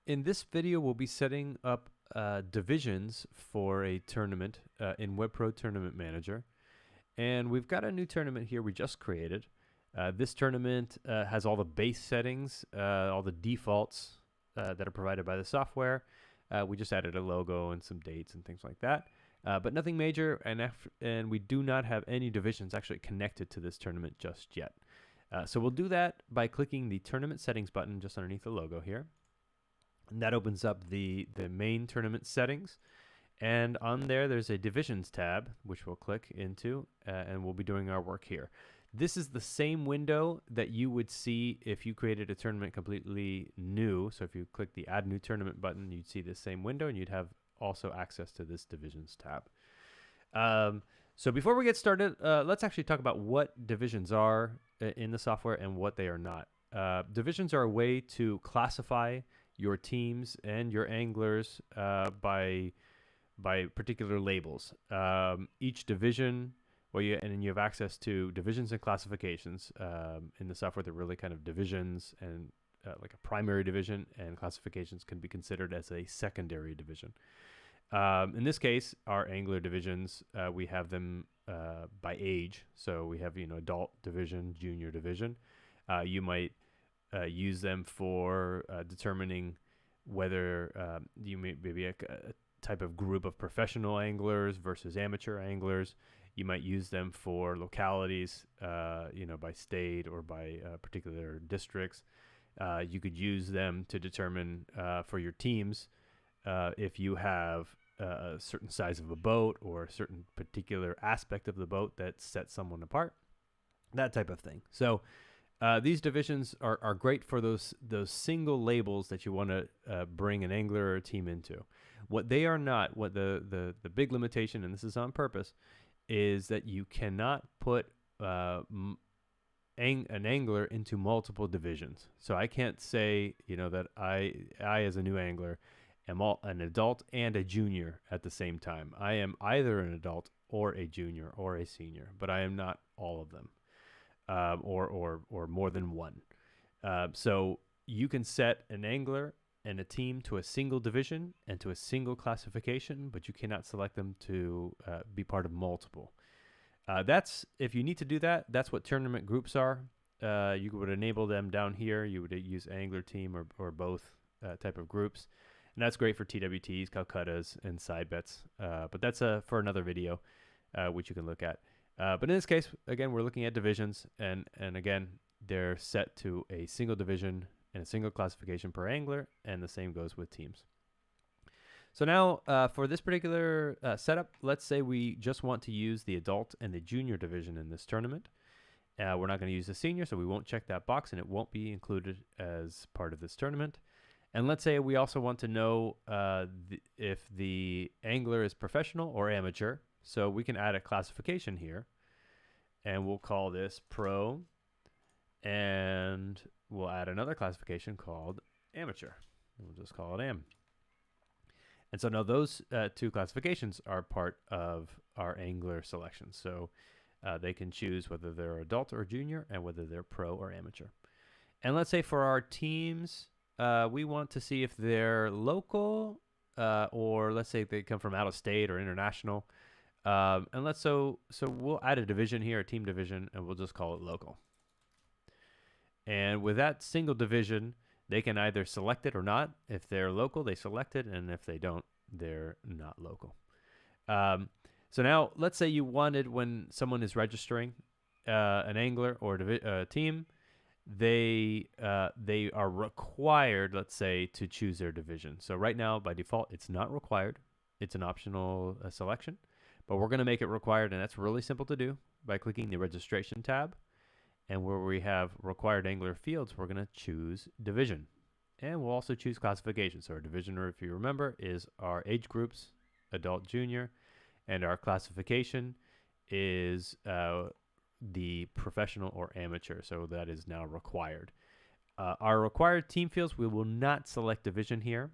In this video, we'll be setting up divisions for a tournament in WebPro Tournament Manager. And we've got a new tournament here we just created. This tournament has all the base settings, all the defaults that are provided by the software. We just added a logo and some dates and things like that. But nothing major, and we do not have any divisions actually connected to this tournament just yet. So we'll do that by clicking the tournament settings button just underneath the logo here. And that opens up the main tournament settings. And on there's a divisions tab, which we'll click into, and we'll be doing our work here. This is the same window that you would see if you created a tournament completely new. So if you click the add new tournament button, you'd see this same window and you'd have also access to this divisions tab. So before we get started, let's actually talk about what divisions are in the software and what they are not. Divisions are a way to classify your teams and your anglers by particular labels. Each division, and you have access to divisions and classifications in the software. That really kind of divisions and like a primary division, and classifications can be considered as a secondary division. In this case, our angler divisions, we have them by age. So we have adult division, junior division. You might use them for determining whether you may be a type of group of professional anglers versus amateur anglers. You might use them for localities, by state or by particular districts. You could use them to determine for your teams if you have a certain size of a boat or a certain particular aspect of the boat that sets someone apart, that type of thing. So these divisions are great for those single labels that you want to bring an angler or a team into. What they are not, what the big limitation, and this is on purpose, is that you cannot put an angler into multiple divisions. So I can't say that I as a new angler am an adult and a junior at the same time. I am either an adult or a junior or a senior, but I am not all of them. Or more than one. So you can set an angler and a team to a single division and to a single classification, but you cannot select them to be part of multiple. That's, if you need to do that, that's what tournament groups are. You would enable them down here. You would use angler team or both type of groups. And that's great for TWTs, Calcuttas, and side bets. But that's for another video, which you can look at. But in this case, again, we're looking at divisions, and again, they're set to a single division and a single classification per angler, and the same goes with teams. So now, for this particular setup, let's say we just want to use the adult and the junior division in this tournament. We're not going to use the senior, so we won't check that box, and it won't be included as part of this tournament. And let's say we also want to know if the angler is professional or amateur. So we can add a classification here, and we'll call this pro, and we'll add another classification called amateur. We'll just call it am. And so now those two classifications are part of our angler selection. So they can choose whether they're adult or junior and whether they're pro or amateur. And let's say for our teams, we want to see if they're local or let's say they come from out of state or international. And so we'll add a division here, a team division, and we'll just call it local. And with that single division, they can either select it or not. If they're local, they select it, and if they don't, they're not local. So now, let's say you wanted, when someone is registering an angler or a team, they are required, let's say, to choose their division. So right now, by default, it's not required. It's an optional selection. But we're going to make it required, and that's really simple to do by clicking the registration tab. And where we have required angler fields, we're going to choose division. And we'll also choose classification. So our division, if you remember, is our age groups, adult, junior. And our classification is the professional or amateur. So that is now required. Our required team fields, we will not select division here.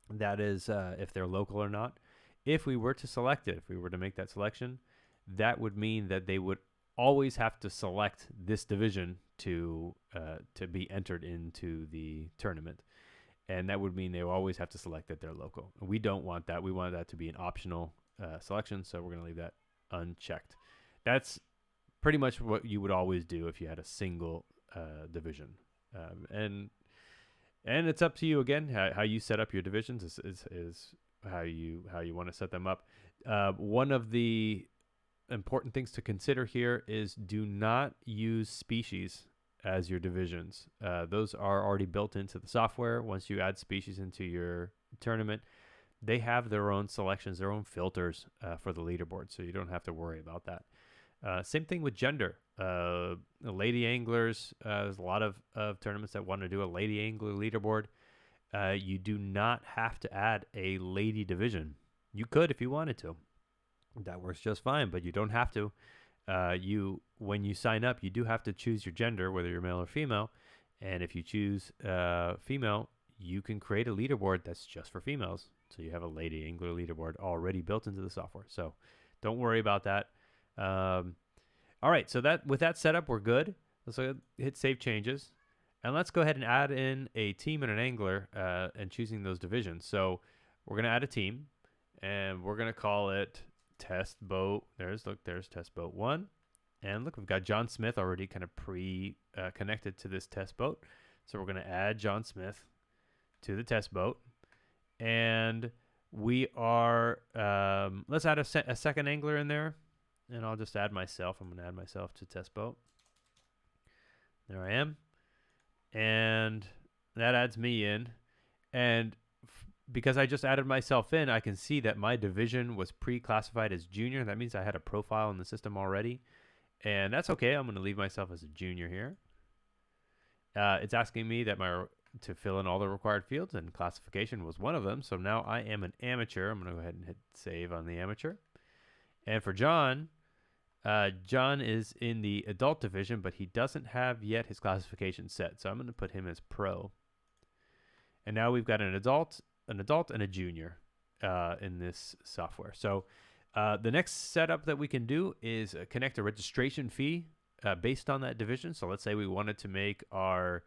That is if they're local or not. If we were to select it, if we were to make that selection, that would mean that they would always have to select this division to be entered into the tournament. and that would mean they will always have to select that they're local. And we don't want that. We want that to be an optional selection, so we're going to leave that unchecked. That's pretty much what you would always do if you had a single division. And it's up to you again. How you set up your divisions is how you want to set them up. One of the important things to consider here is do not use species as your divisions. Those are already built into the software. Once you add species into your tournament, they have their own selections, their own filters for the leaderboard, so you don't have to worry about that. Same thing with gender. Lady anglers, there's a lot of tournaments that want to do a lady angler leaderboard. You do not have to add a lady division. You could if you wanted to. That works just fine, but you don't have to. When you sign up, you do have to choose your gender, whether you're male or female. And if you choose female, you can create a leaderboard that's just for females. So you have a lady angler leaderboard already built into the software. So don't worry about that. All right, so with that setup, we're good. Let's hit save changes. And let's go ahead and add in a team and an angler and choosing those divisions. So we're going to add a team, and we're going to call it Test Boat. There's Test Boat 1. And look, we've got John Smith already kind of connected to this test boat. So we're going to add John Smith to the test boat. And we are, let's add a second angler in there. And I'll just add myself. I'm going to add myself to test boat. There I am. And that adds me in. And because I just added myself in, I can see that my division was pre-classified as junior. That means I had a profile in the system already. And that's okay. I'm going to leave myself as a junior here. It's asking me that to fill in all the required fields, and classification was one of them. So now I am an amateur. I'm going to go ahead and hit save on the amateur. And for John, John is in the adult division, but he doesn't have yet his classification set. So I'm going to put him as pro. And now we've got an adult and a junior in this software. So the next setup that we can do is connect a registration fee based on that division. So let's say we wanted to make our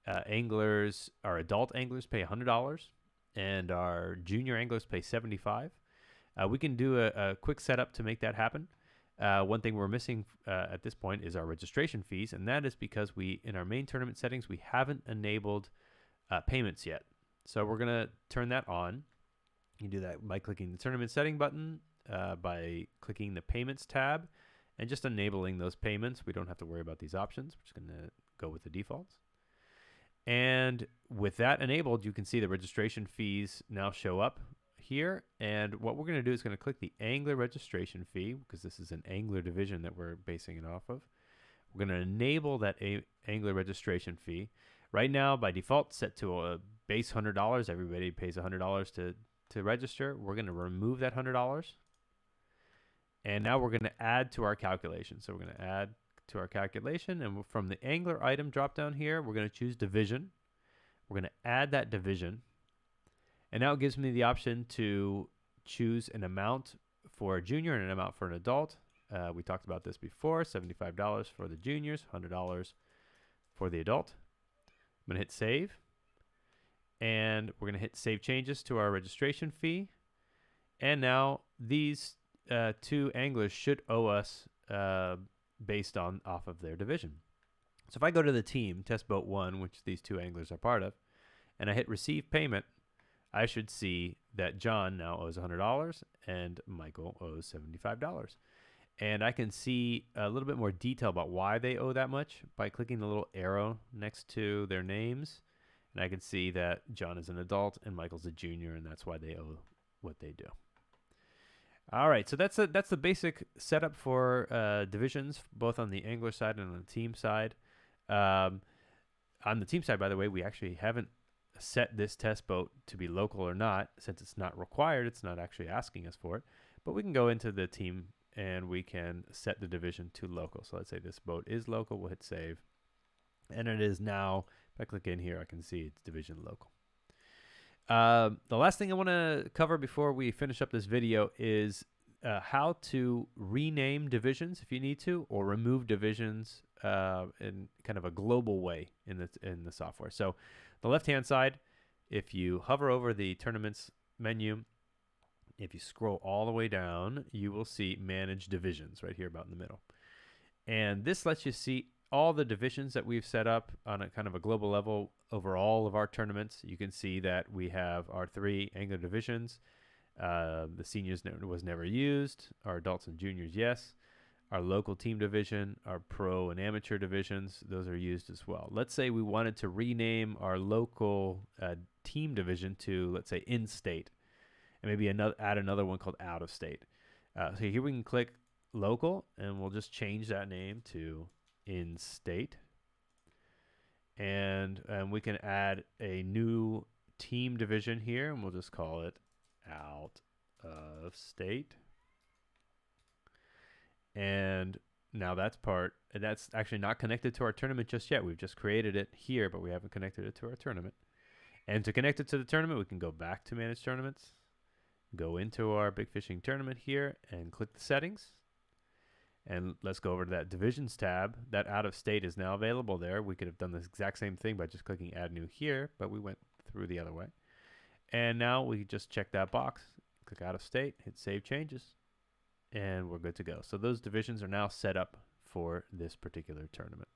adult anglers pay $100 and our junior anglers pay $75. We can do a quick setup to make that happen. One thing we're missing at this point is our registration fees, and that is because in our main tournament settings, we haven't enabled payments yet. So we're going to turn that on. You do that by clicking the tournament setting button, by clicking the payments tab, and just enabling those payments. We don't have to worry about these options. We're just going to go with the defaults. And with that enabled, you can see the registration fees now show up here. And what we're going to do is going to click the angler registration fee, because this is an angler division that we're basing it off of. We're going to enable that angler registration fee. Right now, by default, set to a base $100. Everybody pays $100 to register. We're going to remove that $100. And now we're going to add to our calculation. So we're going to add to our calculation. And from the angler item drop down here, we're going to choose division. We're going to add that division. And now it gives me the option to choose an amount for a junior and an amount for an adult. We talked about this before, $75 for the juniors, $100 for the adult. I'm going to hit save. And we're going to hit save changes to our registration fee. And now these two anglers should owe us based off of their division. So if I go to the team, Test Boat 1, which these two anglers are part of, and I hit receive payment, I should see that John now owes $100 and Michael owes $75. And I can see a little bit more detail about why they owe that much by clicking the little arrow next to their names. And I can see that John is an adult and Michael's a junior, and that's why they owe what they do. All right, so that's the basic setup for divisions, both on the angler side and on the team side. On the team side, by the way, we actually haven't set this test boat to be local or not. Since it's not required, it's not actually asking us for it. But we can go into the team and we can set the division to local. So let's say this boat is local. We'll hit save. And it is now, if I click in here, I can see it's division local. The last thing I want to cover before we finish up this video is how to rename divisions if you need to, or remove divisions in kind of a global way in the software. So the left-hand side, If you hover over the tournaments menu, if you scroll all the way down, you will see manage divisions right here about in the middle. And this lets you see all the divisions that we've set up on a kind of a global level over all of our tournaments. You can see that we have our 3 Angler divisions. The seniors was never used. Our adults and juniors, yes. Our local team division, our pro and amateur divisions, those are used as well. Let's say we wanted to rename our local team division to, let's say, in-state, and maybe add another one called out-of-state. So here we can click local, and we'll just change that name to in-state. And we can add a new team division here, and we'll just call it out-of-state. And now that's actually not connected to our tournament just yet. We've just created it here, but we haven't connected it to our tournament. And to connect it to the tournament, we can go back to Manage Tournaments, go into our Big Fishing Tournament here, and click the settings. And let's go over to that Divisions tab. That out of state is now available there. We could have done this exact same thing by just clicking Add New here, but we went through the other way. And now we just check that box, click out of state, hit Save Changes, and we're good to go. So those divisions are now set up for this particular tournament.